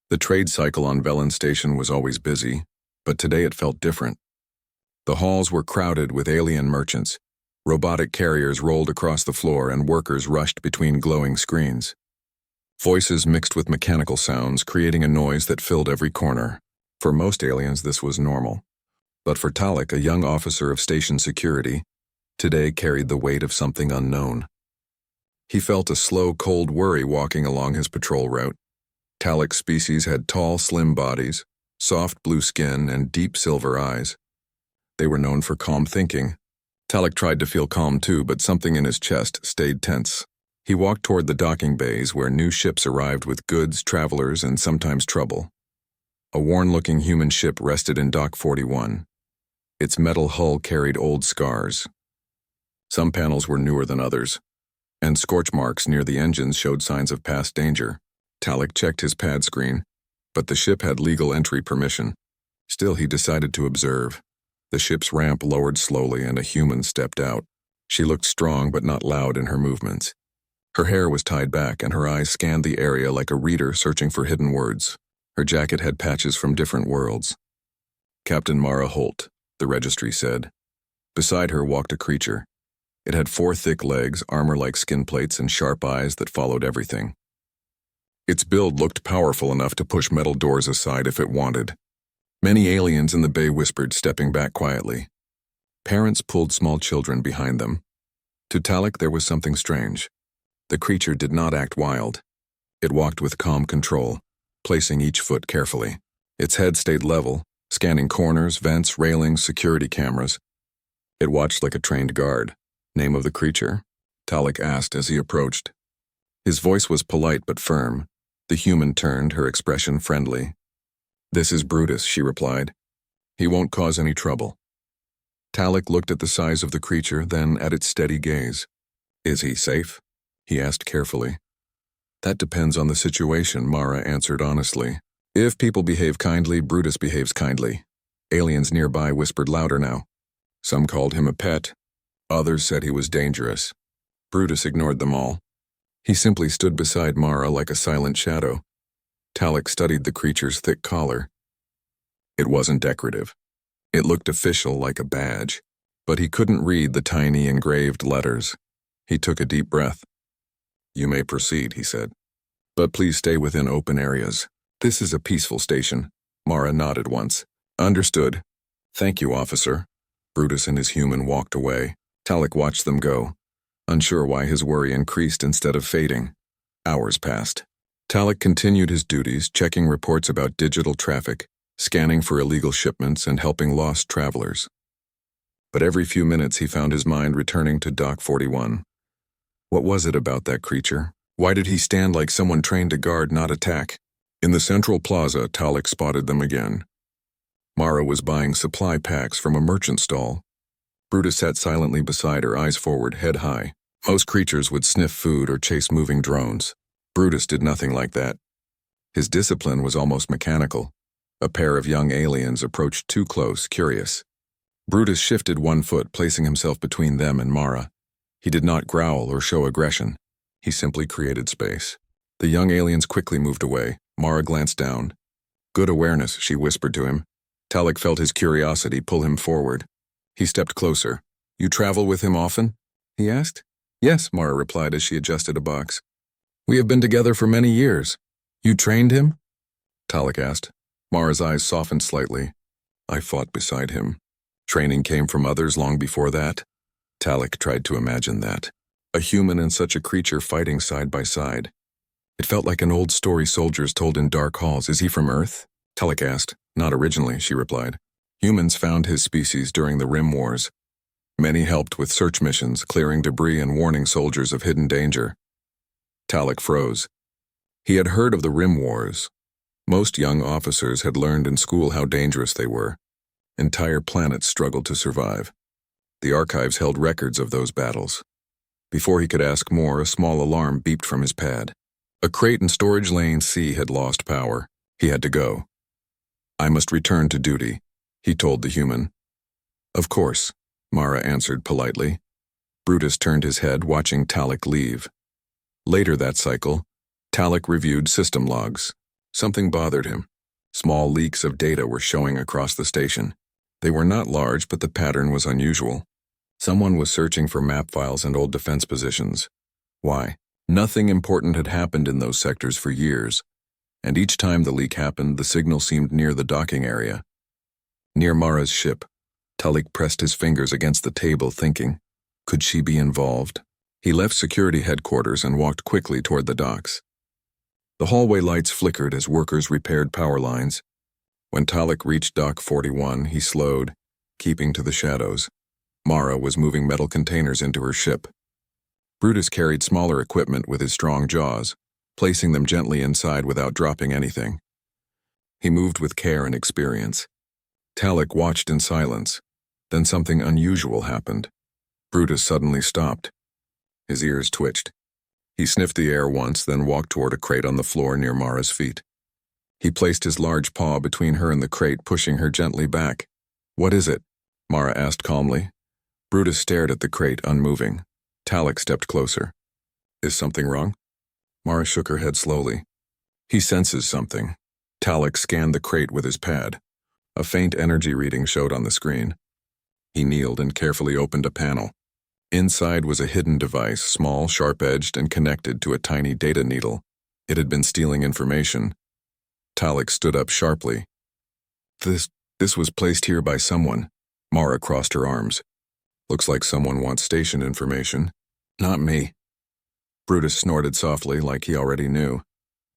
The trade cycle on Velen Station was always busy, but today it felt different. The halls were crowded with alien merchants. Robotic carriers rolled across the floor and workers rushed between glowing screens. Voices mixed with mechanical sounds, creating a noise that filled every corner. For most aliens, this was normal. But for Talek, a young officer of station security, today carried the weight of something unknown. He felt a slow, cold worry walking along his patrol route. Talek's species had tall, slim bodies, soft blue skin, and deep silver eyes. They were known for calm thinking. Talek tried to feel calm too, but something in his chest stayed tense. He walked toward the docking bays where new ships arrived with goods, travelers, and sometimes trouble. A worn-looking human ship rested in Dock 41. Its metal hull carried old scars. Some panels were newer than others, and scorch marks near the engines showed signs of past danger. Talek checked his pad screen, but the ship had legal entry permission. Still, he decided to observe. The ship's ramp lowered slowly and a human stepped out. She looked strong but not loud in her movements. Her hair was tied back and her eyes scanned the area like a reader searching for hidden words. Her jacket had patches from different worlds. Captain Mara Holt, the registry said. Beside her walked a creature. It had 4 thick legs, armor like skin plates, and sharp eyes that followed everything. Its build looked powerful enough to push metal doors aside if it wanted. Many aliens in the bay whispered, stepping back quietly. Parents pulled small children behind them. To Talek, there was something strange. The creature did not act wild. It walked with calm control, placing each foot carefully. Its head stayed level, scanning corners, vents, railings, security cameras. It watched like a trained guard. Name of the creature? Talek asked as he approached. His voice was polite but firm. The human turned, her expression friendly. This is Brutus, she replied. He won't cause any trouble. Talek looked at the size of the creature, then at its steady gaze. Is he safe? He asked carefully. That depends on the situation, Mara answered honestly. If people behave kindly, Brutus behaves kindly. Aliens nearby whispered louder now. Some called him a pet. Others said he was dangerous. Brutus ignored them all. He simply stood beside Mara like a silent shadow. Talek studied the creature's thick collar. It wasn't decorative. It looked official, like a badge, but he couldn't read the tiny engraved letters. He took a deep breath. You may proceed, he said. But please stay within open areas. This is a peaceful station. Mara nodded once. Understood. Thank you, officer. Brutus and his human walked away. Talek watched them go, unsure why his worry increased instead of fading. Hours passed. Talek continued his duties, checking reports about digital traffic, scanning for illegal shipments, and helping lost travelers. But every few minutes he found his mind returning to Dock 41. What was it about that creature? Why did he stand like someone trained to guard, not attack? In the central plaza, Talek spotted them again. Mara was buying supply packs from a merchant stall. Brutus sat silently beside her, eyes forward, head high. Most creatures would sniff food or chase moving drones. Brutus did nothing like that. His discipline was almost mechanical. A pair of young aliens approached too close, curious. Brutus shifted 1 foot, placing himself between them and Mara. He did not growl or show aggression. He simply created space. The young aliens quickly moved away. Mara glanced down. Good awareness, she whispered to him. Talek felt his curiosity pull him forward. He stepped closer. You travel with him often? He asked. Yes, Mara replied as she adjusted a box. We have been together for many years. You trained him? Talek asked. Mara's eyes softened slightly. I fought beside him. Training came from others long before that. Talek tried to imagine that. A human and such a creature fighting side by side. It felt like an old story soldiers told in dark halls. Is he from Earth? Talek asked. Not originally, she replied. Humans found his species during the Rim Wars. Many helped with search missions, clearing debris and warning soldiers of hidden danger. Talek froze. He had heard of the Rim Wars. Most young officers had learned in school how dangerous they were. Entire planets struggled to survive. The archives held records of those battles. Before he could ask more, a small alarm beeped from his pad. A crate in storage lane C had lost power. He had to go. I must return to duty, he told the human. Of course, Mara answered politely. Brutus turned his head, watching Talek leave. Later that cycle, Talek reviewed system logs. Something bothered him. Small leaks of data were showing across the station. They were not large, but the pattern was unusual. Someone was searching for map files and old defense positions. Why? Nothing important had happened in those sectors for years, and each time the leak happened, the signal seemed near the docking area. Near Mara's ship, Talik pressed his fingers against the table, thinking, could she be involved? He left security headquarters and walked quickly toward the docks. The hallway lights flickered as workers repaired power lines. When Talik reached Dock 41, he slowed, keeping to the shadows. Mara was moving metal containers into her ship. Brutus carried smaller equipment with his strong jaws, placing them gently inside without dropping anything. He moved with care and experience. Talik watched in silence. Then something unusual happened. Brutus suddenly stopped. His ears twitched. He sniffed the air once, then walked toward a crate on the floor near Mara's feet. He placed his large paw between her and the crate, pushing her gently back. What is it? Mara asked calmly. Brutus stared at the crate, unmoving. Talik stepped closer. Is something wrong? Mara shook her head slowly. He senses something. Talik scanned the crate with his pad. A faint energy reading showed on the screen. He kneeled and carefully opened a panel. Inside was a hidden device, small, sharp-edged, and connected to a tiny data needle. It had been stealing information. Talik stood up sharply. This was placed here by someone. Mara crossed her arms. Looks like someone wants station information. Not me. Brutus snorted softly, like he already knew.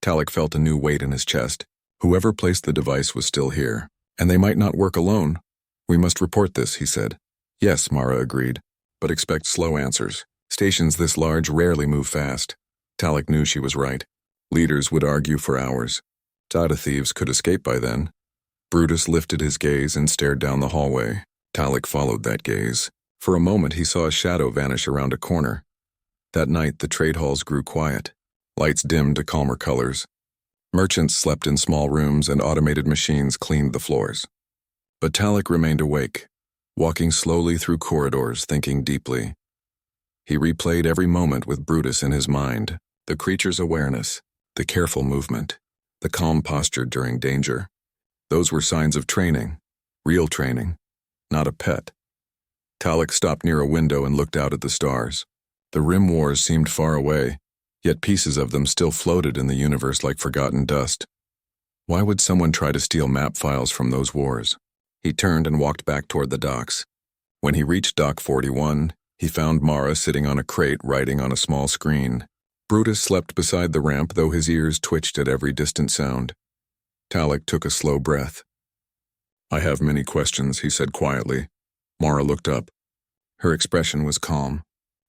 Talik felt a new weight in his chest. Whoever placed the device was still here, and they might not work alone. We must report this, he said. Yes, Mara agreed, but expect slow answers. Stations this large rarely move fast. Talik knew she was right. Leaders would argue for hours. Data thieves could escape by then. Brutus lifted his gaze and stared down the hallway. Talik followed that gaze. For a moment he saw a shadow vanish around a corner. That night the trade halls grew quiet. Lights dimmed to calmer colors. Merchants slept in small rooms and automated machines cleaned the floors. But Talik remained awake, walking slowly through corridors, thinking deeply. He replayed every moment with Brutus in his mind, the creature's awareness, the careful movement, the calm posture during danger. Those were signs of training, real training, not a pet. Talik stopped near a window and looked out at the stars. The rim wars seemed far away, yet pieces of them still floated in the universe like forgotten dust. Why would someone try to steal map files from those wars? He turned and walked back toward the docks. When he reached Dock 41, he found Mara sitting on a crate writing on a small screen. Brutus slept beside the ramp, though his ears twitched at every distant sound. Talik took a slow breath. I have many questions, he said quietly. Mara looked up. Her expression was calm.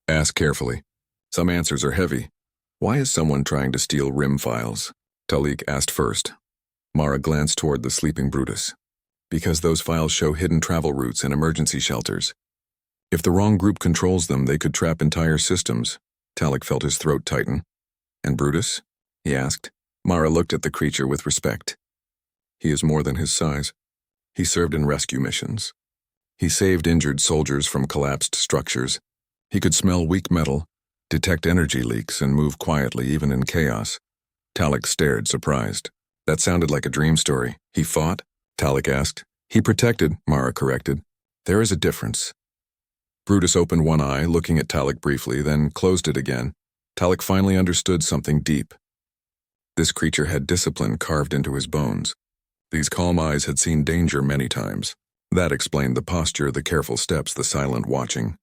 Ask carefully. Some answers are heavy. Why is someone trying to steal RIM files? Talik asked first. Mara glanced toward the sleeping Brutus. Because those files show hidden travel routes and emergency shelters. If the wrong group controls them, they could trap entire systems. Talik felt his throat tighten. And Brutus? He asked. Mara looked at the creature with respect. He is more than his size. He served in rescue missions. He saved injured soldiers from collapsed structures. He could smell weak metal, detect energy leaks, and move quietly even in chaos. Talik stared, surprised. That sounded like a dream story. He fought? Talik asked. He protected, Mara corrected. There is a difference. Brutus opened one eye, looking at Talik briefly, then closed it again. Talik finally understood something deep. This creature had discipline carved into his bones. These calm eyes had seen danger many times. That explained the posture, the careful steps, the silent watching.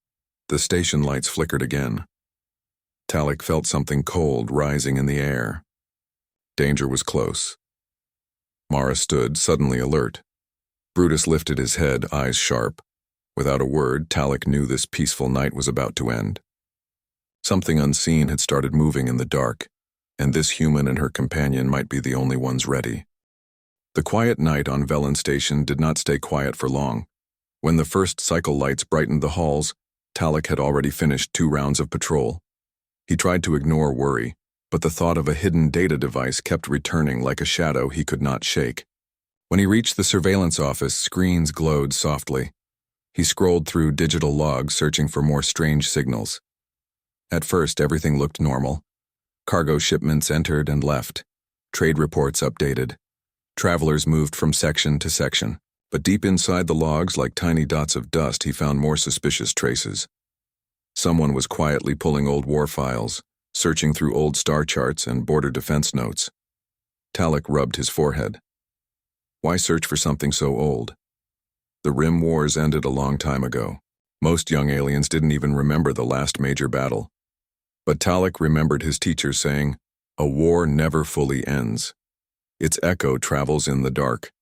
The station lights flickered again. Talik felt something cold rising in the air. Danger was close. Mara stood, suddenly alert. Brutus lifted his head, eyes sharp. Without a word, Talik knew this peaceful night was about to end. Something unseen had started moving in the dark, and this human and her companion might be the only ones ready. The quiet night on Velen Station did not stay quiet for long. When the first cycle lights brightened the halls, Talik had already finished 2 rounds of patrol. He tried to ignore worry, but the thought of a hidden data device kept returning like a shadow he could not shake. When he reached the surveillance office, screens glowed softly. He scrolled through digital logs, searching for more strange signals. At first, everything looked normal. Cargo shipments entered and left. Trade reports updated. Travelers moved from section to section, but deep inside the logs, like tiny dots of dust, he found more suspicious traces. Someone was quietly pulling old war files, searching through old star charts and border defense notes. Talek rubbed his forehead. Why search for something so old? The Rim Wars ended a long time ago. Most young aliens didn't even remember the last major battle. But Talek remembered his teacher saying, "A war never fully ends. Its echo travels in the dark."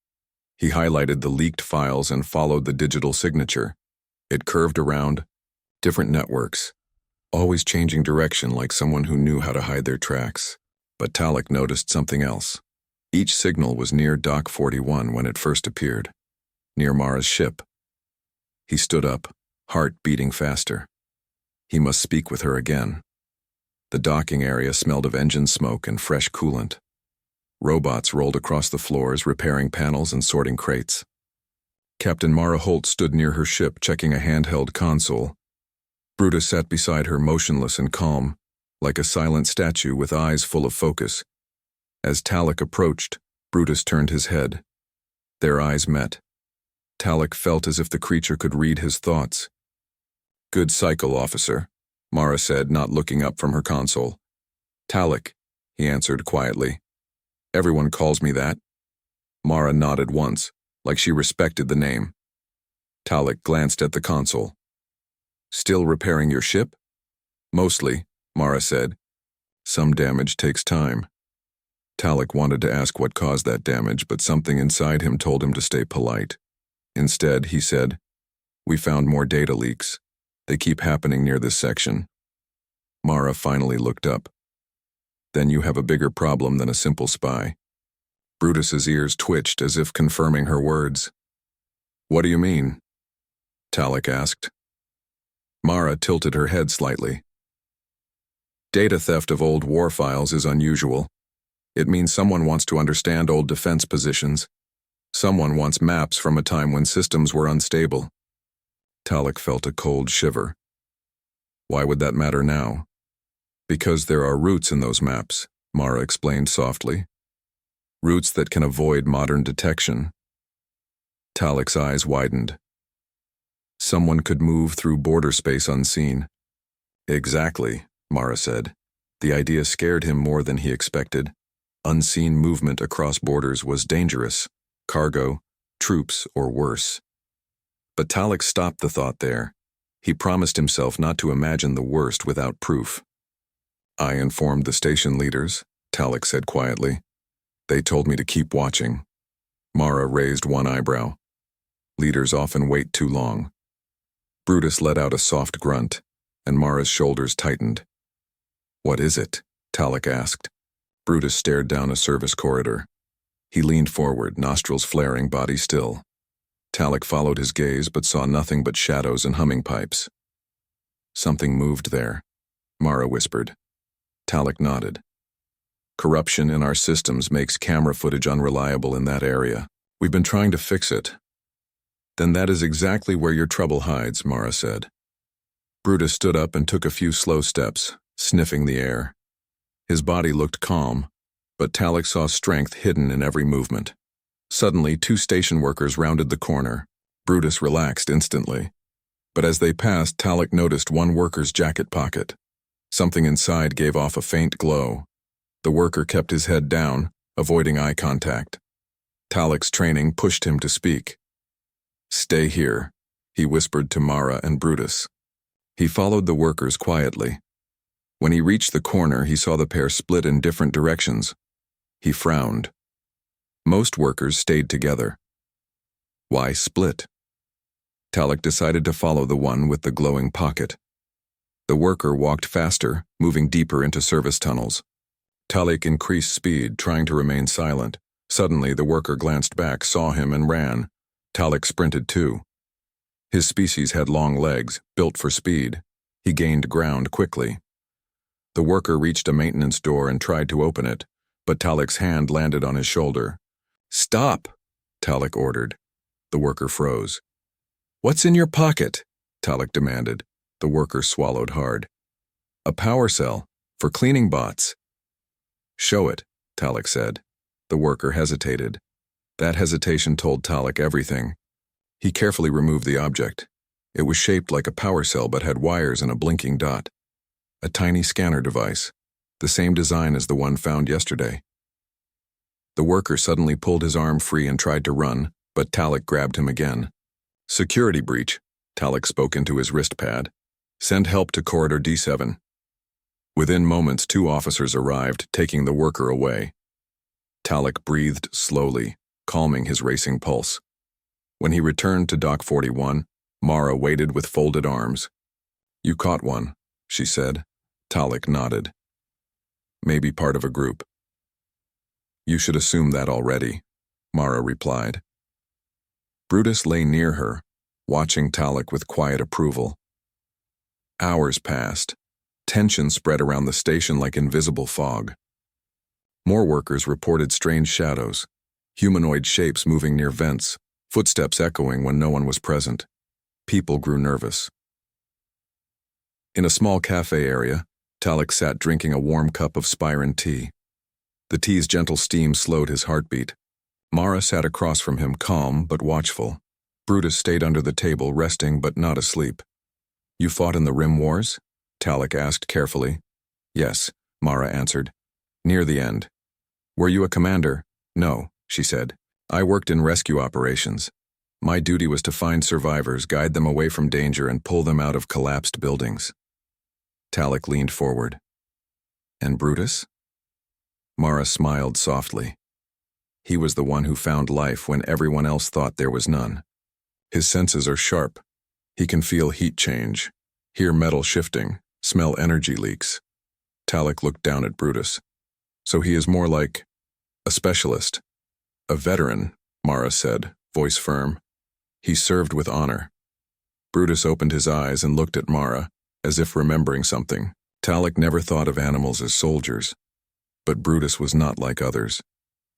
He highlighted the leaked files and followed the digital signature. It curved around, different networks, always changing direction like someone who knew how to hide their tracks. But Talek noticed something else. Each signal was near Dock 41 when it first appeared, near Mara's ship. He stood up, heart beating faster. He must speak with her again. The docking area smelled of engine smoke and fresh coolant. Robots rolled across the floors, repairing panels and sorting crates. Captain Mara Holt stood near her ship, checking a handheld console. Brutus sat beside her, motionless and calm, like a silent statue with eyes full of focus. As Talek approached, Brutus turned his head. Their eyes met. Talek felt as if the creature could read his thoughts. "Good cycle, officer," Mara said, not looking up from her console. "Talek," he answered quietly. "Everyone calls me that." Mara nodded once, like she respected the name. Talek glanced at the console. "Still repairing your ship?" "Mostly," Mara said. "Some damage takes time." Talek wanted to ask what caused that damage, but something inside him told him to stay polite. Instead, he said, "We found more data leaks. They keep happening near this section." Mara finally looked up. "Then you have a bigger problem than a simple spy." Brutus's ears twitched as if confirming her words. "What do you mean?" Talek asked. Mara tilted her head slightly. "Data theft of old war files is unusual. It means someone wants to understand old defense positions. Someone wants maps from a time when systems were unstable." Talek felt a cold shiver. "Why would that matter now?" "Because there are routes in those maps," Mara explained softly. "Routes that can avoid modern detection." Talek's eyes widened. "Someone could move through border space unseen." "Exactly," Mara said. The idea scared him more than he expected. Unseen movement across borders was dangerous. Cargo, troops, or worse. But Talek stopped the thought there. He promised himself not to imagine the worst without proof. "I informed the station leaders," Talek said quietly. "They told me to keep watching." Mara raised one eyebrow. "Leaders often wait too long." Brutus let out a soft grunt, and Mara's shoulders tightened. "What is it?" Talek asked. Brutus stared down a service corridor. He leaned forward, nostrils flaring, body still. Talek followed his gaze but saw nothing but shadows and humming pipes. "Something moved there," Mara whispered. Talek nodded. "Corruption in our systems makes camera footage unreliable in that area. We've been trying to fix it." "Then that is exactly where your trouble hides," Mara said. Brutus stood up and took a few slow steps, sniffing the air. His body looked calm, but Talek saw strength hidden in every movement. Suddenly, two station workers rounded the corner. Brutus relaxed instantly. But as they passed, Talek noticed one worker's jacket pocket. Something inside gave off a faint glow. The worker kept his head down, avoiding eye contact. Talek's training pushed him to speak. "Stay here," he whispered to Mara and Brutus. He followed the workers quietly. When he reached the corner, he saw the pair split in different directions. He frowned. Most workers stayed together. Why split? Talek decided to follow the one with the glowing pocket. The worker walked faster, moving deeper into service tunnels. Talek increased speed, trying to remain silent. Suddenly, the worker glanced back, saw him, and ran. Talek sprinted too. His species had long legs, built for speed. He gained ground quickly. The worker reached a maintenance door and tried to open it, but Talek's hand landed on his shoulder. "Stop!" Talek ordered. The worker froze. "What's in your pocket?" Talek demanded. The worker swallowed hard. "A power cell, for cleaning bots." "Show it," Talek said. The worker hesitated. That hesitation told Talek everything. He carefully removed the object. It was shaped like a power cell but had wires and a blinking dot. A tiny scanner device, the same design as the one found yesterday. The worker suddenly pulled his arm free and tried to run, but Talek grabbed him again. Security breach, Talek spoke into his wrist pad. Send help to Corridor D7. Within moments, 2 officers arrived, taking the worker away. Talek breathed slowly, calming his racing pulse. When he returned to Dock 41, Mara waited with folded arms. You caught one, she said. Talek nodded. Maybe part of a group. You should assume that already, Mara replied. Brutus lay near her, watching Talek with quiet approval. Hours passed. Tension spread around the station like invisible fog. More workers reported strange shadows, humanoid shapes moving near vents, footsteps echoing when no one was present. People grew nervous. In a small cafe area, Talek sat drinking a warm cup of Spyron tea. The tea's gentle steam slowed his heartbeat. Mara sat across from him, calm but watchful. Brutus stayed under the table, resting but not asleep. You fought in the Rim Wars? Talek asked carefully. Yes, Mara answered. Near the end. Were you a commander? No, she said. I worked in rescue operations. My duty was to find survivors, guide them away from danger, and pull them out of collapsed buildings. Talek leaned forward. And Brutus? Mara smiled softly. He was the one who found life when everyone else thought there was none. His senses are sharp. He can feel heat change, hear metal shifting, smell energy leaks. Talek looked down at Brutus. So he is more like a specialist. A veteran, Mara said, voice firm. He served with honor. Brutus opened his eyes and looked at Mara, as if remembering something. Talek never thought of animals as soldiers. But Brutus was not like others.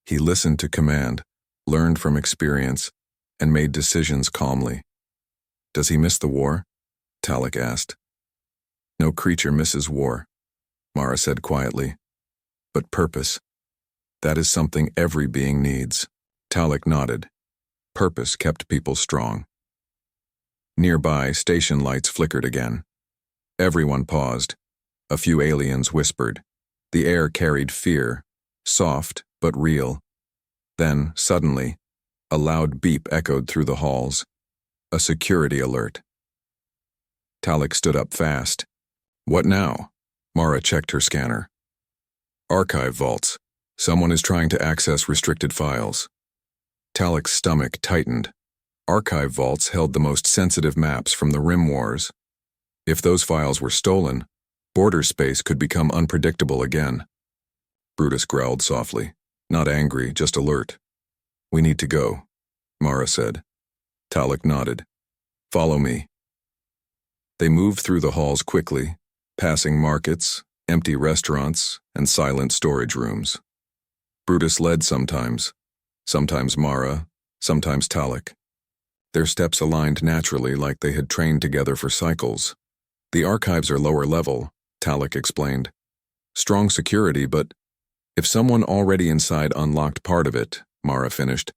He listened to command, learned from experience, and made decisions calmly. Does he miss the war? Talek asked. No creature misses war, Mara said quietly. But purpose. That is something every being needs. Talek nodded. Purpose kept people strong. Nearby, station lights flickered again. Everyone paused. A few aliens whispered. The air carried fear, soft but real. Then, suddenly, a loud beep echoed through the halls. A security alert. Talek stood up fast. What now? Mara checked her scanner. Archive vaults. Someone is trying to access restricted files. Talek's stomach tightened. Archive vaults held the most sensitive maps from the Rim Wars. If those files were stolen, border space could become unpredictable again. Brutus growled softly, not angry, just alert. We need to go, Mara said. Talek nodded. Follow me. They moved through the halls quickly, passing markets, empty restaurants, and silent storage rooms. Brutus led sometimes Mara, sometimes Talek. Their steps aligned naturally, like they had trained together for cycles. The archives are lower level, Talek explained. Strong security, but if someone already inside unlocked part of it, Mara finished,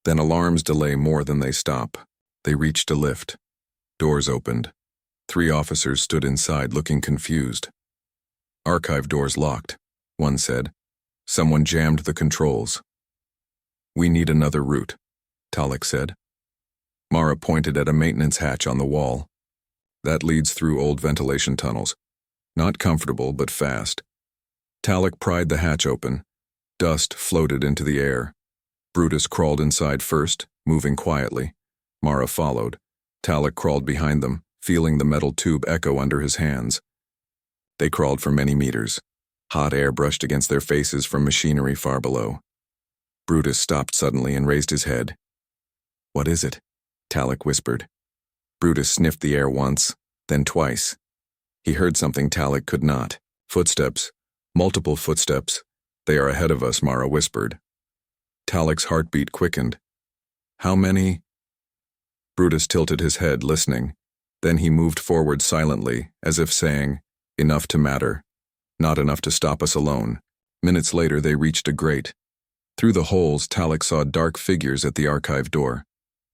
then alarms delay more than they stop. They reached a lift. Doors opened. 3 officers stood inside, looking confused. Archive doors locked, one said. Someone jammed the controls. We need another route, Talek said. Mara pointed at a maintenance hatch on the wall. That leads through old ventilation tunnels. Not comfortable, but fast. Talek pried the hatch open. Dust floated into the air. Brutus crawled inside first, moving quietly. Mara followed. Talek crawled behind them, feeling the metal tube echo under his hands. They crawled for many meters. Hot air brushed against their faces from machinery far below. Brutus stopped suddenly and raised his head. What is it? Talek whispered. Brutus sniffed the air once, then twice. He heard something Talek could not. Footsteps. Multiple footsteps. They are ahead of us, Mara whispered. Talek's heartbeat quickened. How many? Brutus tilted his head, listening. Then he moved forward silently, as if saying, enough to matter. Not enough to stop us alone. Minutes later, they reached a grate. Through the holes, Talek saw dark figures at the archive door.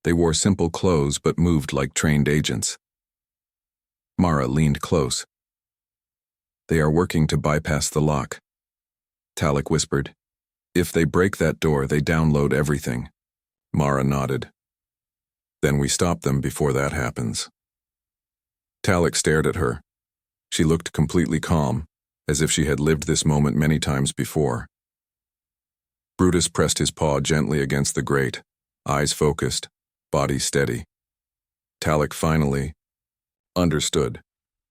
They wore simple clothes but moved like trained agents. Mara leaned close. They are working to bypass the lock. Talek whispered. If they break that door, they download everything. Mara nodded. Then we stop them before that happens. Talek stared at her. She looked completely calm, as if she had lived this moment many times before. Brutus pressed his paw gently against the grate, eyes focused, body steady. Talek finally understood.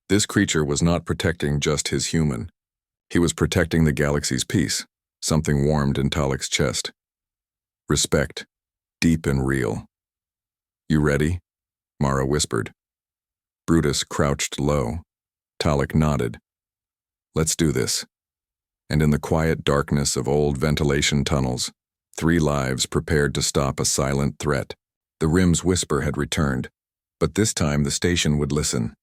This creature was not protecting just his human. He was protecting the galaxy's peace. Something warmed in Talek's chest. Respect, deep and real. You ready? Mara whispered. Brutus crouched low. Talek nodded. Let's do this. And in the quiet darkness of old ventilation tunnels, 3 lives prepared to stop a silent threat. The Rim's whisper had returned, but this time the station would listen.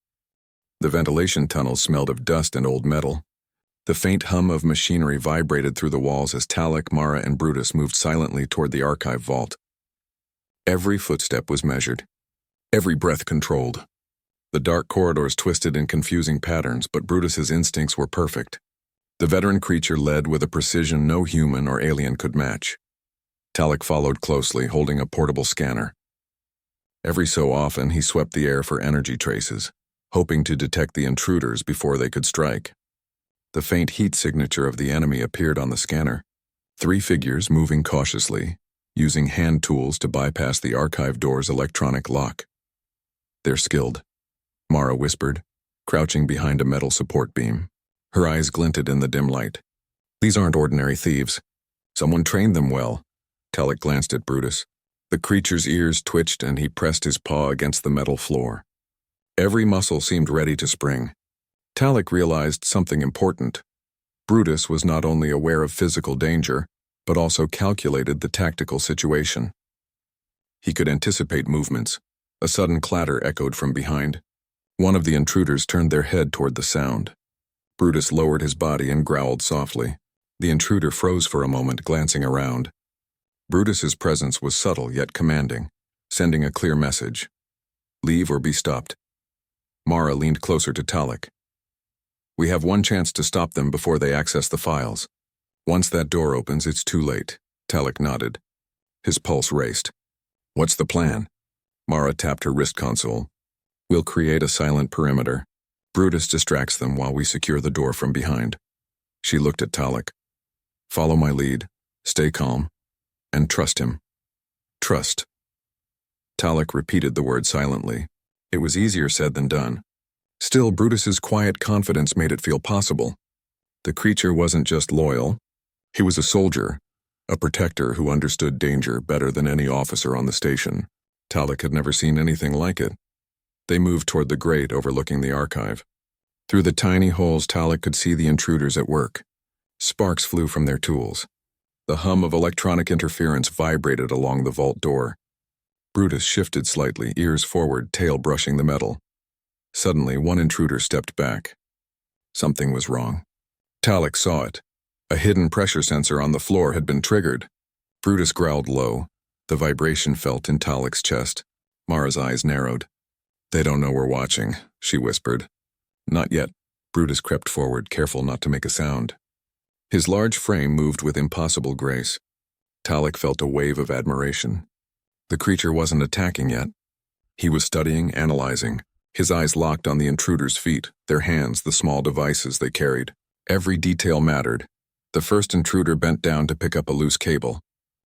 The ventilation tunnels smelled of dust and old metal. The faint hum of machinery vibrated through the walls as Talek, Mara, and Brutus moved silently toward the archive vault. Every footstep was measured, every breath controlled. The dark corridors twisted in confusing patterns, but Brutus's instincts were perfect. The veteran creature led with a precision no human or alien could match. Talek followed closely, holding a portable scanner. Every so often, he swept the air for energy traces, hoping to detect the intruders before they could strike. The faint heat signature of the enemy appeared on the scanner. 3 figures moving cautiously, using hand tools to bypass the archive door's electronic lock. They're skilled, Mara whispered, crouching behind a metal support beam. Her eyes glinted in the dim light. These aren't ordinary thieves. Someone trained them well. Talek glanced at Brutus. The creature's ears twitched and he pressed his paw against the metal floor. Every muscle seemed ready to spring. Talek realized something important. Brutus was not only aware of physical danger, but also calculated the tactical situation. He could anticipate movements. A sudden clatter echoed from behind. One of the intruders turned their head toward the sound. Brutus lowered his body and growled softly. The intruder froze for a moment, glancing around. Brutus's presence was subtle yet commanding, sending a clear message. Leave or be stopped. Mara leaned closer to Talek. We have one chance to stop them before they access the files. Once that door opens, it's too late. Talek nodded. His pulse raced. What's the plan? Mara tapped her wrist console. We'll create a silent perimeter. Brutus distracts them while we secure the door from behind. She looked at Talek. Follow my lead, stay calm, and trust him. Trust. Talek repeated the word silently. It was easier said than done. Still, Brutus's quiet confidence made it feel possible. The creature wasn't just loyal. He was a soldier, a protector who understood danger better than any officer on the station. Talek had never seen anything like it. They moved toward the grate overlooking the archive. Through the tiny holes, Talek could see the intruders at work. Sparks flew from their tools. The hum of electronic interference vibrated along the vault door. Brutus shifted slightly, ears forward, tail brushing the metal. Suddenly, one intruder stepped back. Something was wrong. Talek saw it. A hidden pressure sensor on the floor had been triggered. Brutus growled low. The vibration felt in Talek's chest. Mara's eyes narrowed. They don't know we're watching, she whispered. Not yet. Brutus crept forward, careful not to make a sound. His large frame moved with impossible grace. Talek felt a wave of admiration. The creature wasn't attacking yet. He was studying, analyzing. His eyes locked on the intruder's feet, their hands the small devices they carried. Every detail mattered. The first intruder bent down to pick up a loose cable.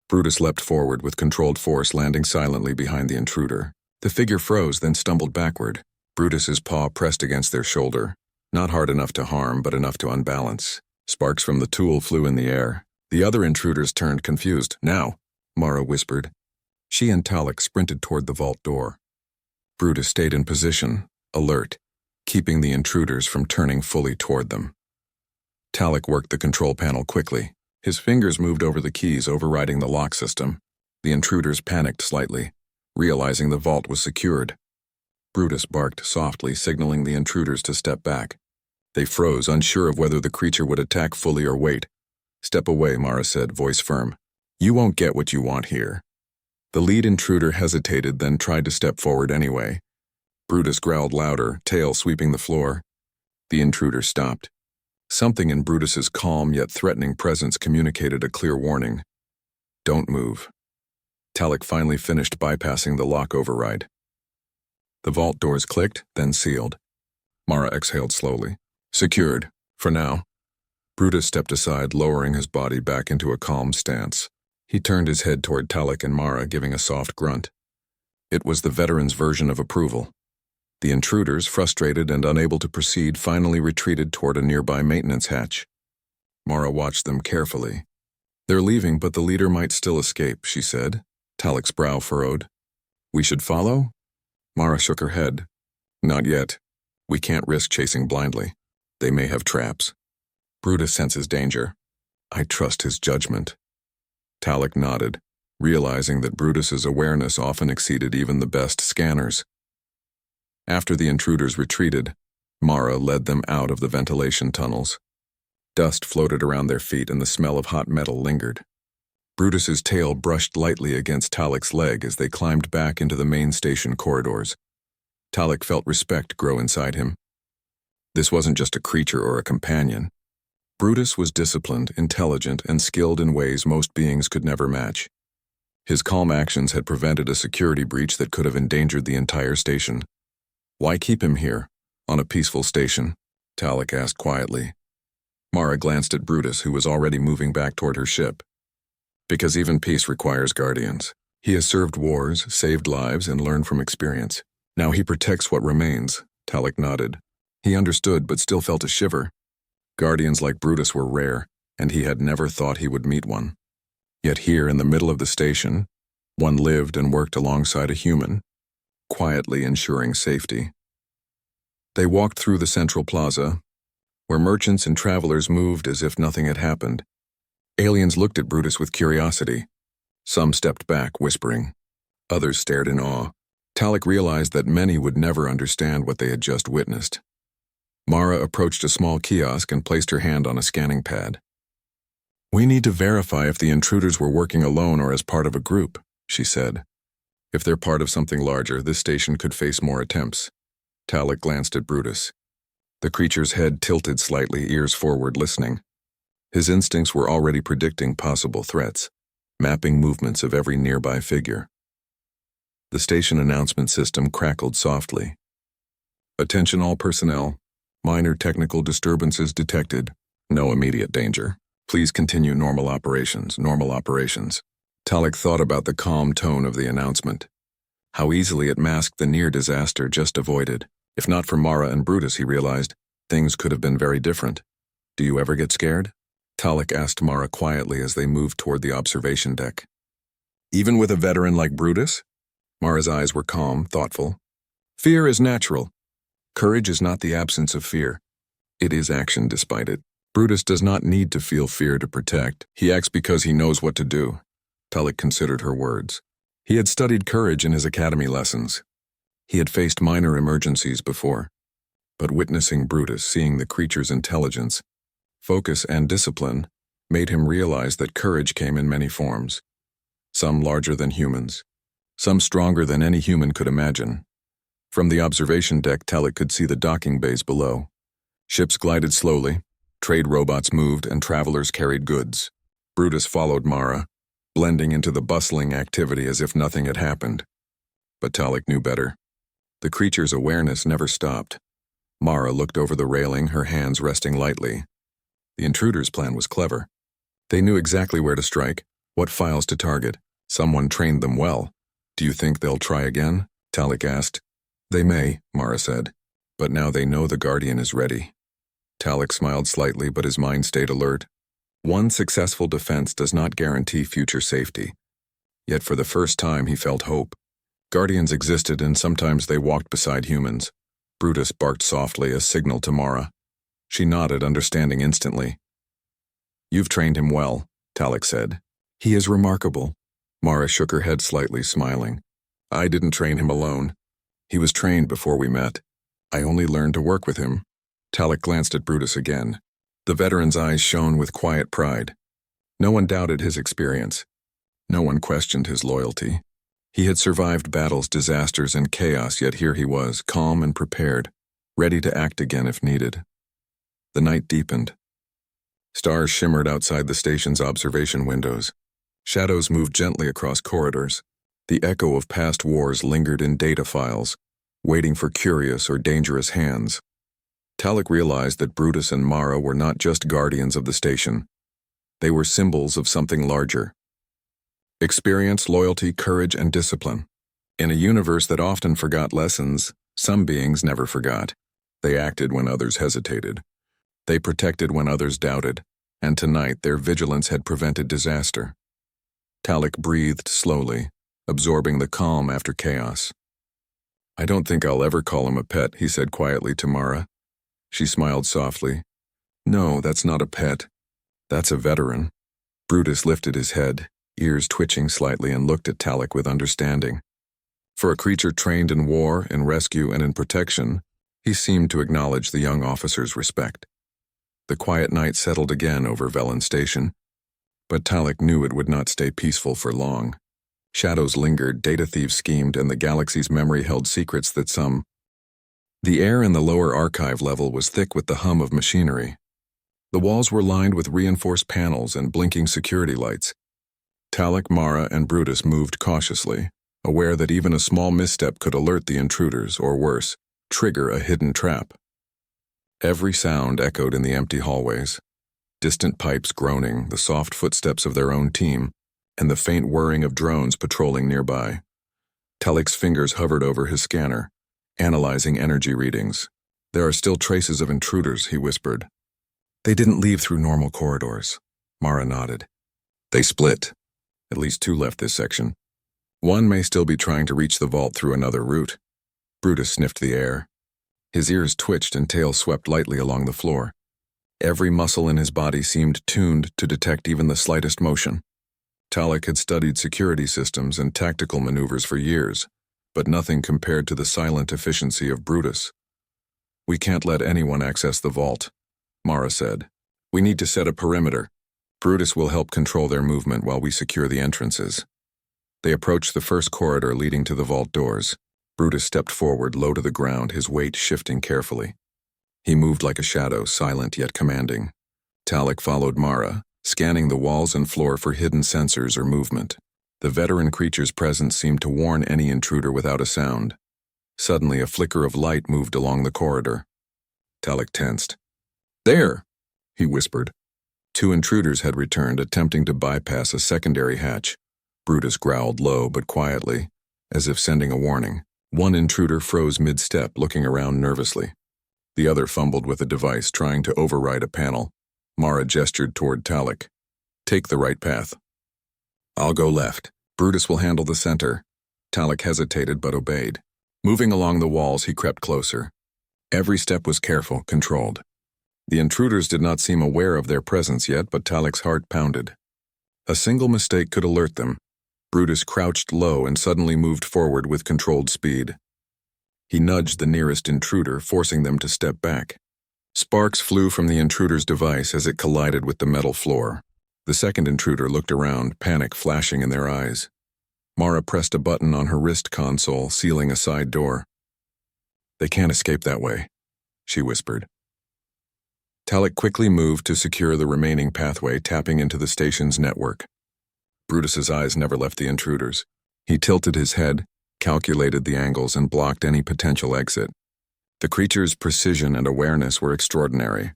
Brutus leapt forward with controlled force, landing silently behind the intruder. The figure froze, then stumbled backward. Brutus's paw pressed against their shoulder. Not hard enough to harm, but enough to unbalance. Sparks from the tool flew in the air. The other intruders turned confused. Now, Mara whispered. She and Talek sprinted toward the vault door. Brutus stayed in position, alert, keeping the intruders from turning fully toward them. Talek worked the control panel quickly. His fingers moved over the keys, overriding the lock system. The intruders panicked slightly, realizing the vault was secured. Brutus barked softly, signaling the intruders to step back. They froze, unsure of whether the creature would attack fully or wait. "Step away," Mara said, voice firm. "You won't get what you want here." The lead intruder hesitated, then tried to step forward anyway. Brutus growled louder, tail sweeping the floor. The intruder stopped. Something in Brutus's calm yet threatening presence communicated a clear warning. "Don't move." Talek finally finished bypassing the lock override. The vault doors clicked, then sealed. Mara exhaled slowly. "Secured, for now." Brutus stepped aside, lowering his body back into a calm stance. He turned his head toward Talek and Mara, giving a soft grunt. It was the veteran's version of approval. The intruders, frustrated and unable to proceed, finally retreated toward a nearby maintenance hatch. Mara watched them carefully. "They're leaving, but the leader might still escape," she said. Talek's brow furrowed. "We should follow?" Mara shook her head. "Not yet. We can't risk chasing blindly. They may have traps." "Brutus senses danger. I trust his judgment." Talek nodded, realizing that Brutus's awareness often exceeded even the best scanners. After the intruders retreated, Mara led them out of the ventilation tunnels. Dust floated around their feet and the smell of hot metal lingered. Brutus's tail brushed lightly against Talek's leg as they climbed back into the main station corridors. Talek felt respect grow inside him. This wasn't just a creature or a companion. Brutus was disciplined, intelligent, and skilled in ways most beings could never match. His calm actions had prevented a security breach that could have endangered the entire station. "Why keep him here, on a peaceful station?" Talek asked quietly. Mara glanced at Brutus, who was already moving back toward her ship. "Because even peace requires guardians. He has served wars, saved lives, and learned from experience. Now he protects what remains." Talek nodded. He understood, but still felt a shiver. Guardians like Brutus were rare, and he had never thought he would meet one. Yet here in the middle of the station, one lived and worked alongside a human, quietly ensuring safety. They walked through the central plaza, where merchants and travelers moved as if nothing had happened. Aliens looked at Brutus with curiosity. Some stepped back, whispering. Others stared in awe. Talek realized that many would never understand what they had just witnessed. Mara approached a small kiosk and placed her hand on a scanning pad. "We need to verify if the intruders were working alone or as part of a group," she said. "If they're part of something larger, this station could face more attempts." Talek glanced at Brutus. The creature's head tilted slightly, ears forward, listening. His instincts were already predicting possible threats, mapping movements of every nearby figure. The station announcement system crackled softly. "Attention all personnel. Minor technical disturbances detected. No immediate danger. Please continue normal operations, normal operations." Talek thought about the calm tone of the announcement. How easily it masked the near disaster just avoided. If not for Mara and Brutus, he realized, things could have been very different. "Do you ever get scared?" Talek asked Mara quietly as they moved toward the observation deck. "Even with a veteran like Brutus?" Mara's eyes were calm, thoughtful. "Fear is natural. Courage is not the absence of fear. It is action despite it. Brutus does not need to feel fear to protect. He acts because he knows what to do." Talek considered her words. He had studied courage in his academy lessons. He had faced minor emergencies before. But witnessing Brutus, seeing the creature's intelligence, focus, and discipline, made him realize that courage came in many forms. Some larger than humans. Some stronger than any human could imagine. From the observation deck, Talek could see the docking bays below. Ships glided slowly, trade robots moved, and travelers carried goods. Brutus followed Mara, blending into the bustling activity as if nothing had happened. But Talek knew better. The creature's awareness never stopped. Mara looked over the railing, her hands resting lightly. The intruders' plan was clever. They knew exactly where to strike, what files to target. Someone trained them well. "Do you think they'll try again?" Talek asked. "They may," Mara said. "But now they know the Guardian is ready." Talek smiled slightly, but his mind stayed alert. One successful defense does not guarantee future safety. Yet for the first time he felt hope. Guardians existed, and sometimes they walked beside humans. Brutus barked softly, a signal to Mara. She nodded, understanding instantly. "You've trained him well," Talek said. "He is remarkable." Mara shook her head slightly, smiling. "I didn't train him alone. He was trained before we met. I only learned to work with him." Talek glanced at Brutus again. The veteran's eyes shone with quiet pride. No one doubted his experience. No one questioned his loyalty. He had survived battles, disasters, and chaos, yet here he was, calm and prepared, ready to act again if needed. The night deepened. Stars shimmered outside the station's observation windows. Shadows moved gently across corridors. The echo of past wars lingered in data files, waiting for curious or dangerous hands. Talik realized that Brutus and Mara were not just guardians of the station. They were symbols of something larger. Experience, loyalty, courage, and discipline. In a universe that often forgot lessons, some beings never forgot. They acted when others hesitated. They protected when others doubted, and tonight their vigilance had prevented disaster. Talik breathed slowly, absorbing the calm after chaos. "I don't think I'll ever call him a pet," he said quietly to Mara. She smiled softly. "No, that's not a pet. That's a veteran." Brutus lifted his head, ears twitching slightly, and looked at Talik with understanding. For a creature trained in war, in rescue, and in protection, he seemed to acknowledge the young officer's respect. The quiet night settled again over Velen Station, but Talik knew it would not stay peaceful for long. Shadows lingered, data thieves schemed, and the galaxy's memory held secrets that some. The air in the lower archive level was thick with the hum of machinery. The walls were lined with reinforced panels and blinking security lights. Talik, Mara, and Brutus moved cautiously, aware that even a small misstep could alert the intruders, or worse, trigger a hidden trap. Every sound echoed in the empty hallways. Distant pipes groaning, the soft footsteps of their own team, and the faint whirring of drones patrolling nearby. Talik's fingers hovered over his scanner, analyzing energy readings. "There are still traces of intruders," he whispered. "They didn't leave through normal corridors." Mara nodded. "They split. At least 2 left this section. One may still be trying to reach the vault through another route." Brutus sniffed the air. His ears twitched and tail swept lightly along the floor. Every muscle in his body seemed tuned to detect even the slightest motion. Talik had studied security systems and tactical maneuvers for years, but nothing compared to the silent efficiency of Brutus. "We can't let anyone access the vault," Mara said. "We need to set a perimeter. Brutus will help control their movement while we secure the entrances." They approached the first corridor leading to the vault doors. Brutus stepped forward, low to the ground, his weight shifting carefully. He moved like a shadow, silent yet commanding. Talik followed Mara, scanning the walls and floor for hidden sensors or movement. The veteran creature's presence seemed to warn any intruder without a sound. Suddenly, a flicker of light moved along the corridor. Talik tensed. "There!" he whispered. 2 intruders had returned, attempting to bypass a secondary hatch. Brutus growled low but quietly, as if sending a warning. One intruder froze mid-step, looking around nervously. The other fumbled with a device, trying to override a panel. Mara gestured toward Talik. "Take the right path." "I'll go left. Brutus will handle the center." Talik hesitated but obeyed. Moving along the walls, he crept closer. Every step was careful, controlled. The intruders did not seem aware of their presence yet, but Talik's heart pounded. A single mistake could alert them. Brutus crouched low and suddenly moved forward with controlled speed. He nudged the nearest intruder, forcing them to step back. Sparks flew from the intruder's device as it collided with the metal floor. The second intruder looked around, panic flashing in their eyes. Mara pressed a button on her wrist console, sealing a side door. "They can't escape that way," she whispered. Talik quickly moved to secure the remaining pathway, tapping into the station's network. Brutus's eyes never left the intruders. He tilted his head, calculated the angles, and blocked any potential exit. The creature's precision and awareness were extraordinary.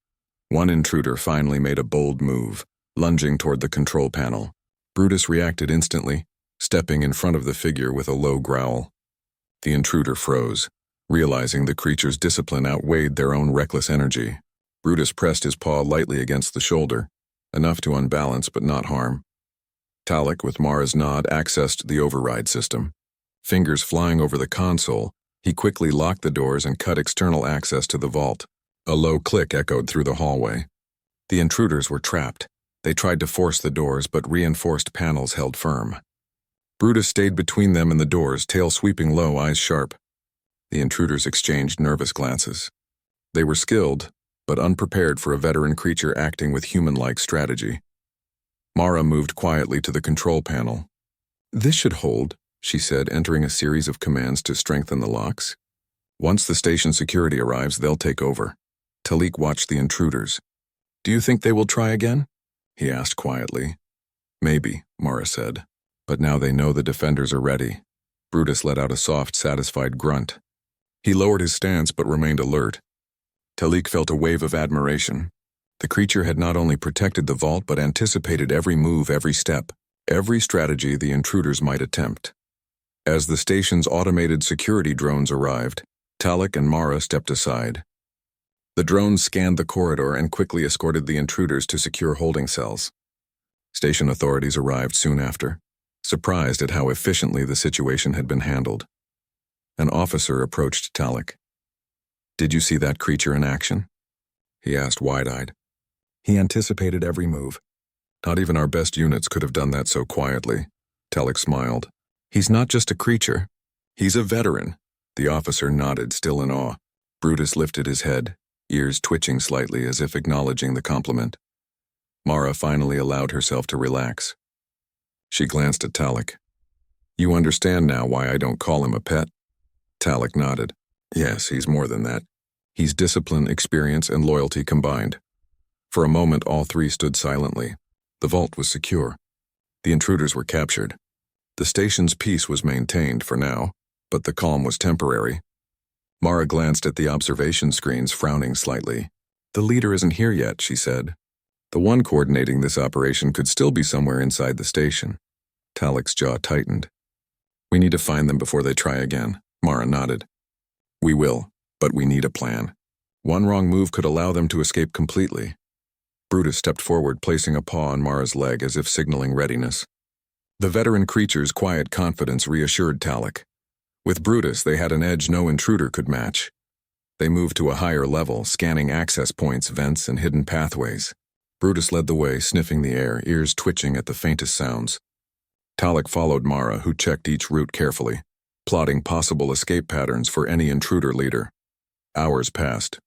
One intruder finally made a bold move, lunging toward the control panel. Brutus reacted instantly, stepping in front of the figure with a low growl. The intruder froze, realizing the creature's discipline outweighed their own reckless energy. Brutus pressed his paw lightly against the shoulder, enough to unbalance but not harm. Talik, with Mara's nod, accessed the override system. Fingers flying over the console, he quickly locked the doors and cut external access to the vault. A low click echoed through the hallway. The intruders were trapped. They tried to force the doors, but reinforced panels held firm. Brutus stayed between them and the doors, tail sweeping low, eyes sharp. The intruders exchanged nervous glances. They were skilled, but unprepared for a veteran creature acting with human-like strategy. Mara moved quietly to the control panel. "This should hold," she said, entering a series of commands to strengthen the locks. "Once the station security arrives, they'll take over." Talik watched the intruders. "Do you think they will try again?" he asked quietly. "Maybe," Mara said. "But now they know the defenders are ready." Brutus let out a soft, satisfied grunt. He lowered his stance but remained alert. Talik felt a wave of admiration. The creature had not only protected the vault but anticipated every move, every step, every strategy the intruders might attempt. As the station's automated security drones arrived, Talik and Mara stepped aside. The drones scanned the corridor and quickly escorted the intruders to secure holding cells. Station authorities arrived soon after, surprised at how efficiently the situation had been handled. An officer approached Talik. "Did you see that creature in action?" he asked wide-eyed. "He anticipated every move. Not even our best units could have done that so quietly." Talik smiled. "He's not just a creature. He's a veteran." The officer nodded, still in awe. Brutus lifted his head, ears twitching slightly as if acknowledging the compliment. Mara finally allowed herself to relax. She glanced at Talik. "You understand now why I don't call him a pet?" Talik nodded. "Yes, he's more than that. He's discipline, experience, and loyalty combined." For a moment, all three stood silently. The vault was secure. The intruders were captured. The station's peace was maintained for now, but the calm was temporary. Mara glanced at the observation screens, frowning slightly. "The leader isn't here yet," she said. "The one coordinating this operation could still be somewhere inside the station." Talik's jaw tightened. "We need to find them before they try again." Mara nodded. "We will, but we need a plan. One wrong move could allow them to escape completely." Brutus stepped forward, placing a paw on Mara's leg as if signaling readiness. The veteran creature's quiet confidence reassured Talik. With Brutus, they had an edge no intruder could match. They moved to a higher level, scanning access points, vents, and hidden pathways. Brutus led the way, sniffing the air, ears twitching at the faintest sounds. Talik followed Mara, who checked each route carefully, plotting possible escape patterns for any intruder leader. Hours passed.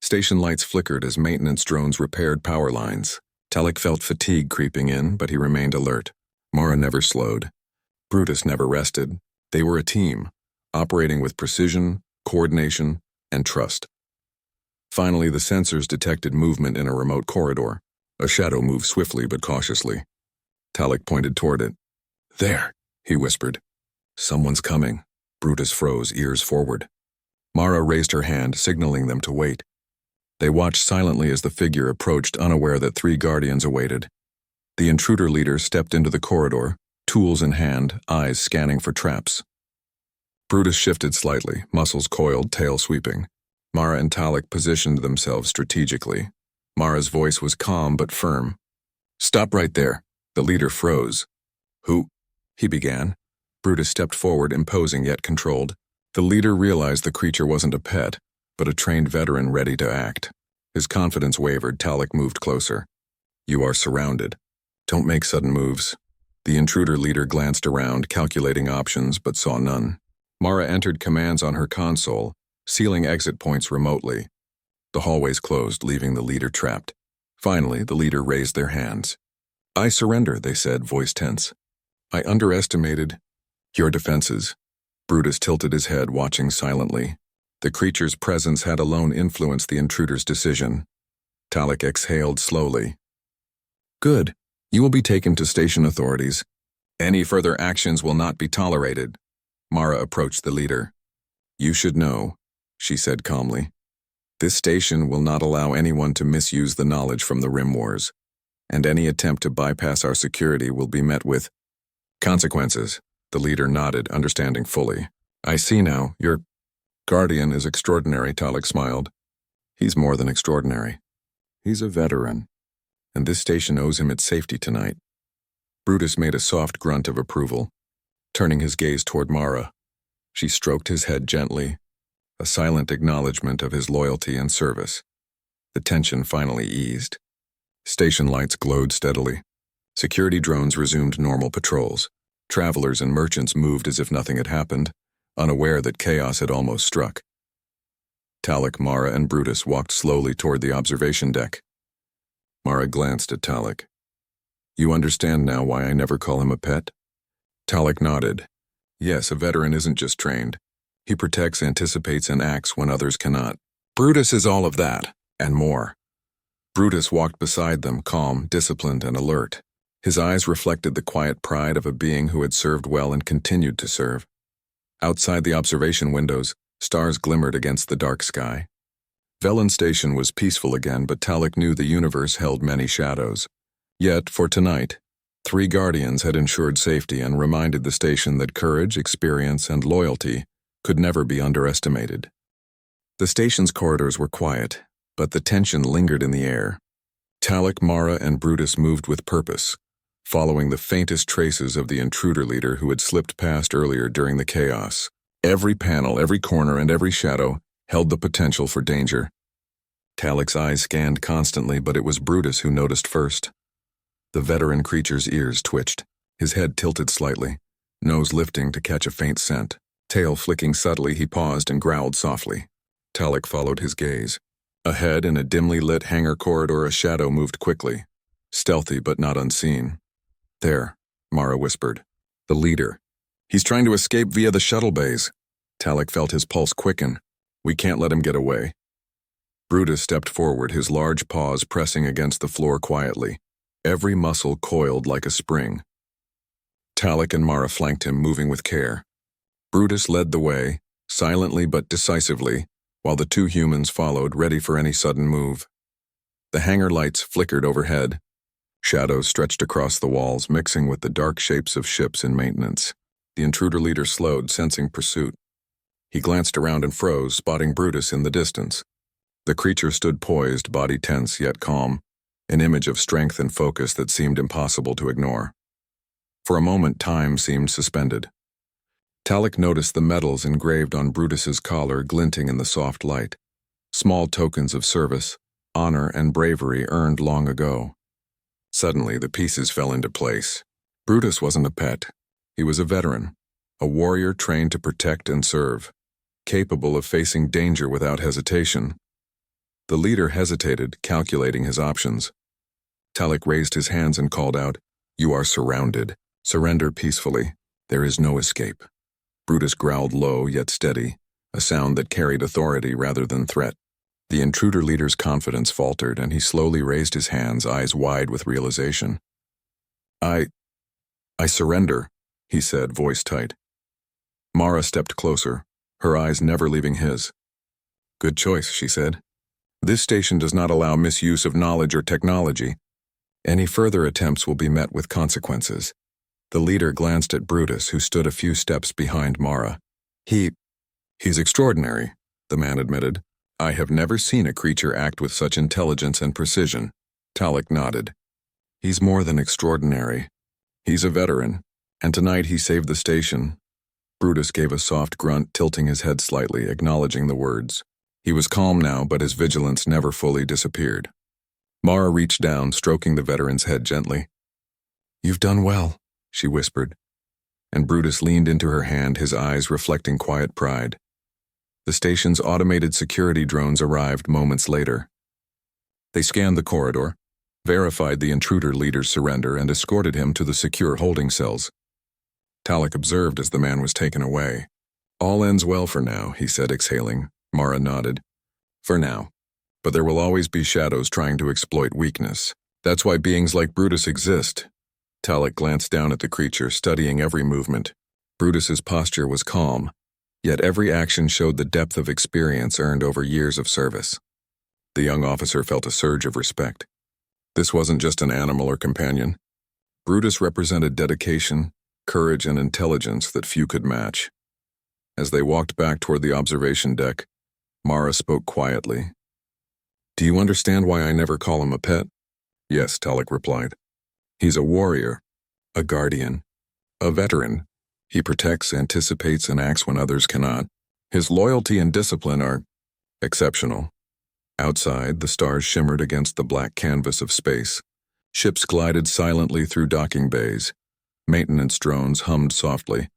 Station lights flickered as maintenance drones repaired power lines. Talik felt fatigue creeping in, but he remained alert. Mara never slowed. Brutus never rested. They were a team, operating with precision, coordination, and trust. Finally, the sensors detected movement in a remote corridor. A shadow moved swiftly but cautiously. Talik pointed toward it. "There," he whispered. "Someone's coming." Brutus froze, ears forward. Mara raised her hand, signaling them to wait. They watched silently as the figure approached, unaware that three guardians awaited. The intruder leader stepped into the corridor, tools in hand, eyes scanning for traps. Brutus shifted slightly, muscles coiled, tail sweeping. Mara and Talik positioned themselves strategically. Mara's voice was calm but firm. "Stop right there." The leader froze. "Who?" he began. Brutus stepped forward, imposing yet controlled. The leader realized the creature wasn't a pet, but a trained veteran ready to act. His confidence wavered. Talik moved closer. "You are surrounded. Don't make sudden moves." The intruder leader glanced around, calculating options, but saw none. Mara entered commands on her console, sealing exit points remotely. The hallways closed, leaving the leader trapped. Finally, the leader raised their hands. "I surrender," they said, voice tense. "I underestimated your defenses." Brutus tilted his head, watching silently. The creature's presence had alone influenced the intruder's decision. Talik exhaled slowly. "Good. You will be taken to station authorities. Any further actions will not be tolerated." Mara approached the leader. "You should know," she said calmly. "This station will not allow anyone to misuse the knowledge from the Rim Wars, and any attempt to bypass our security will be met with consequences." The leader nodded, understanding fully. "I see now. Your guardian is extraordinary," Talik smiled. "He's more than extraordinary. He's a veteran, and this station owes him its safety tonight." Brutus made a soft grunt of approval, turning his gaze toward Mara. She stroked his head gently, a silent acknowledgement of his loyalty and service. The tension finally eased. Station lights glowed steadily. Security drones resumed normal patrols. Travelers and merchants moved as if nothing had happened, unaware that chaos had almost struck. Talik, Mara, and Brutus walked slowly toward the observation deck. Mara glanced at Talik. You understand now why I never call him a pet? Talek nodded. Yes, a veteran isn't just trained. He protects, anticipates, and acts when others cannot. Brutus is all of that, and more. Brutus walked beside them, calm, disciplined, and alert. His eyes reflected the quiet pride of a being who had served well and continued to serve. Outside the observation windows, stars glimmered against the dark sky. Velen Station was peaceful again, but Talek knew the universe held many shadows. Yet, for tonight, 3 guardians had ensured safety and reminded the station that courage, experience, and loyalty could never be underestimated. The station's corridors were quiet, but the tension lingered in the air. Talek, Mara, and Brutus moved with purpose, following the faintest traces of the intruder leader who had slipped past earlier during the chaos. Every panel, every corner, and every shadow held the potential for danger. Talek's eyes scanned constantly, but it was Brutus who noticed first. The veteran creature's ears twitched, his head tilted slightly, nose lifting to catch a faint scent. Tail flicking subtly, he paused and growled softly. Talek followed his gaze. Ahead, in a dimly lit hangar corridor, a shadow moved quickly, stealthy but not unseen. There, Mara whispered. The leader. He's trying to escape via the shuttle bays. Talek felt his pulse quicken. We can't let him get away. Brutus stepped forward, his large paws pressing against the floor quietly. Every muscle coiled like a spring. Talek and Mara flanked him, moving with care. Brutus led the way, silently but decisively, while the 2 humans followed, ready for any sudden move. The hangar lights flickered overhead. Shadows stretched across the walls, mixing with the dark shapes of ships in maintenance. The intruder leader slowed, sensing pursuit. He glanced around and froze, spotting Brutus in the distance. The creature stood poised, body tense yet calm, an image of strength and focus that seemed impossible to ignore. For a moment, time seemed suspended. Talek noticed the medals engraved on Brutus's collar glinting in the soft light, small tokens of service, honor, and bravery earned long ago. Suddenly, the pieces fell into place. Brutus wasn't a pet. He was a veteran, a warrior trained to protect and serve, capable of facing danger without hesitation. The leader hesitated, calculating his options. Talek raised his hands and called out, "You are surrounded. Surrender peacefully. There is no escape." Brutus growled low yet steady, a sound that carried authority rather than threat. The intruder leader's confidence faltered, and he slowly raised his hands, eyes wide with realization. I surrender," he said, voice tight. Mara stepped closer, her eyes never leaving his. "Good choice," she said. "This station does not allow misuse of knowledge or technology. Any further attempts will be met with consequences." The leader glanced at Brutus, who stood a few steps behind Mara. He's extraordinary," the man admitted. "I have never seen a creature act with such intelligence and precision." Talek nodded. "He's more than extraordinary. He's a veteran, and tonight he saved the station." Brutus gave a soft grunt, tilting his head slightly, acknowledging the words. He was calm now, but his vigilance never fully disappeared. Mara reached down, stroking the veteran's head gently. "You've done well," she whispered, and Brutus leaned into her hand, his eyes reflecting quiet pride. The station's automated security drones arrived moments later. They scanned the corridor, verified the intruder leader's surrender, and escorted him to the secure holding cells. Talek observed as the man was taken away. "All ends well for now," he said, exhaling. Mara nodded. "For now. But there will always be shadows trying to exploit weakness. That's why beings like Brutus exist." Talek glanced down at the creature, studying every movement. Brutus's posture was calm, yet every action showed the depth of experience earned over years of service. The young officer felt a surge of respect. This wasn't just an animal or companion. Brutus represented dedication, courage, and intelligence that few could match. As they walked back toward the observation deck, Mara spoke quietly. "Do you understand why I never call him a pet?" "Yes," Talek replied. "He's a warrior, a guardian, a veteran. He protects, anticipates, and acts when others cannot. His loyalty and discipline are exceptional." Outside, the stars shimmered against the black canvas of space. Ships glided silently through docking bays. Maintenance drones hummed softly,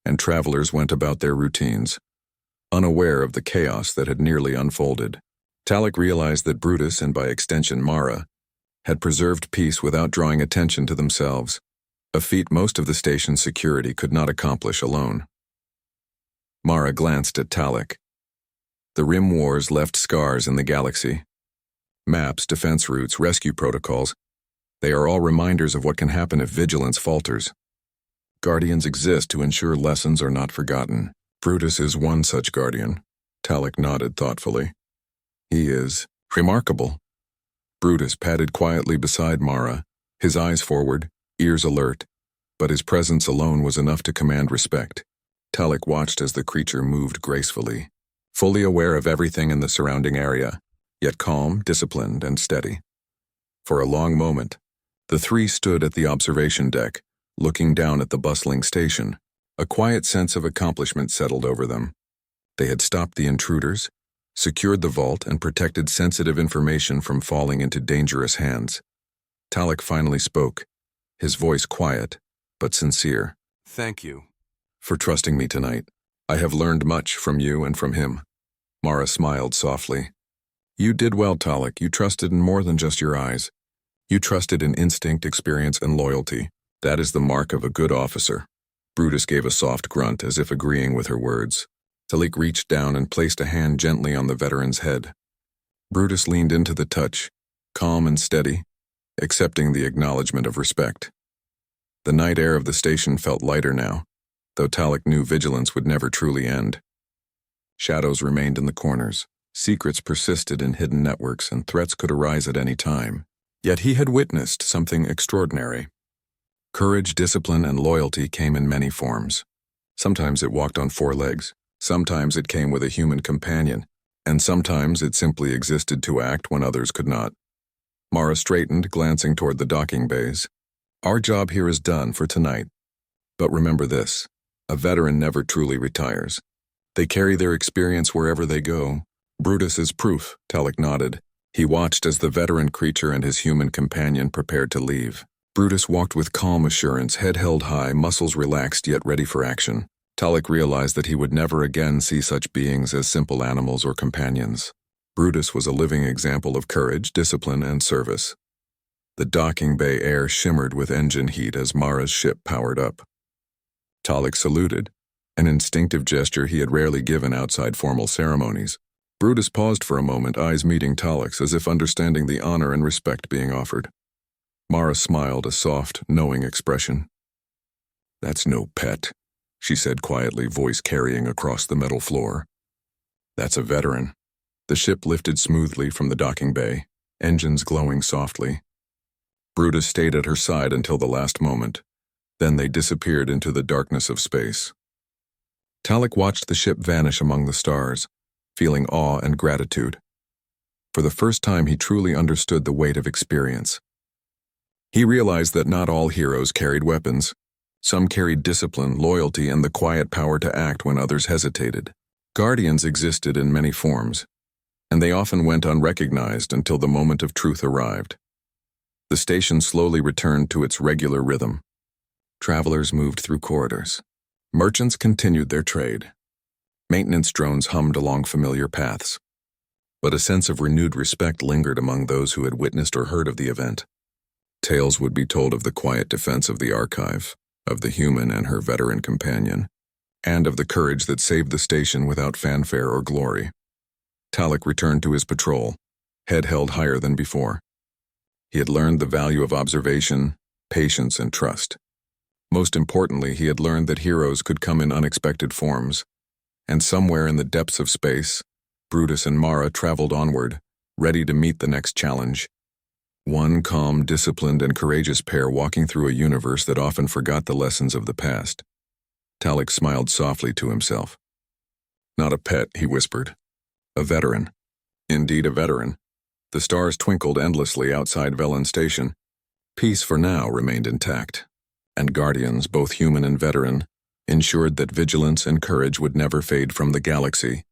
and travelers went about their routines, unaware of the chaos that had nearly unfolded. Talek realized that Brutus, and by extension Mara, had preserved peace without drawing attention to themselves, a feat most of the station's security could not accomplish alone. Mara glanced at Talik. The Rim Wars left scars in the galaxy. Maps, defense routes, rescue protocols, they are all reminders of what can happen if vigilance falters. Guardians exist to ensure lessons are not forgotten. Brutus is one such guardian. Talik nodded thoughtfully. He is remarkable. Brutus padded quietly beside Mara, his eyes forward, ears alert, but his presence alone was enough to command respect. Talik watched as the creature moved gracefully, fully aware of everything in the surrounding area, yet calm, disciplined, and steady. For a long moment, the three stood at the observation deck, looking down at the bustling station. A quiet sense of accomplishment settled over them. They had stopped the intruders, secured the vault, and protected sensitive information from falling into dangerous hands. Talik finally spoke, his voice quiet, but sincere. Thank you. For trusting me tonight. I have learned much from you and from him. Mara smiled softly. You did well, Talik. You trusted in more than just your eyes. You trusted in instinct, experience, and loyalty. That is the mark of a good officer. Brutus gave a soft grunt as if agreeing with her words. Talik reached down and placed a hand gently on the veteran's head. Brutus leaned into the touch, calm and steady, accepting the acknowledgement of respect. The night air of the station felt lighter now, though Talik knew vigilance would never truly end. Shadows remained in the corners, secrets persisted in hidden networks, and threats could arise at any time. Yet he had witnessed something extraordinary. Courage, discipline, and loyalty came in many forms. Sometimes it walked on four legs, sometimes it came with a human companion, and sometimes it simply existed to act when others could not. Mara straightened, glancing toward the docking bays. Our job here is done for tonight. But remember this, a veteran never truly retires. They carry their experience wherever they go. Brutus is proof, Talik nodded. He watched as the veteran creature and his human companion prepared to leave. Brutus walked with calm assurance, head held high, muscles relaxed yet ready for action. Talik realized that he would never again see such beings as simple animals or companions. Brutus was a living example of courage, discipline, and service. The docking bay air shimmered with engine heat as Mara's ship powered up. Talik saluted, an instinctive gesture he had rarely given outside formal ceremonies. Brutus paused for a moment, eyes meeting Talik's as if understanding the honor and respect being offered. Mara smiled, a soft, knowing expression. That's no pet, she said quietly, voice carrying across the metal floor. That's a veteran. The ship lifted smoothly from the docking bay, engines glowing softly. Brutus stayed at her side until the last moment. Then they disappeared into the darkness of space. Talik watched the ship vanish among the stars, feeling awe and gratitude. For the first time, he truly understood the weight of experience. He realized that not all heroes carried weapons. Some carried discipline, loyalty, and the quiet power to act when others hesitated. Guardians existed in many forms, and they often went unrecognized until the moment of truth arrived. The station slowly returned to its regular rhythm. Travelers moved through corridors. Merchants continued their trade. Maintenance drones hummed along familiar paths. But a sense of renewed respect lingered among those who had witnessed or heard of the event. Tales would be told of the quiet defense of the archive, of the human and her veteran companion, and of the courage that saved the station without fanfare or glory. Talik returned to his patrol, head held higher than before. He had learned the value of observation, patience, and trust. Most importantly, he had learned that heroes could come in unexpected forms, and somewhere in the depths of space, Brutus and Mara traveled onward, ready to meet the next challenge. One calm, disciplined, and courageous pair walking through a universe that often forgot the lessons of the past. Talik smiled softly to himself. Not a pet, he whispered. A veteran. Indeed a veteran. The stars twinkled endlessly outside Velen Station. Peace for now remained intact, and guardians, both human and veteran, ensured that vigilance and courage would never fade from the galaxy.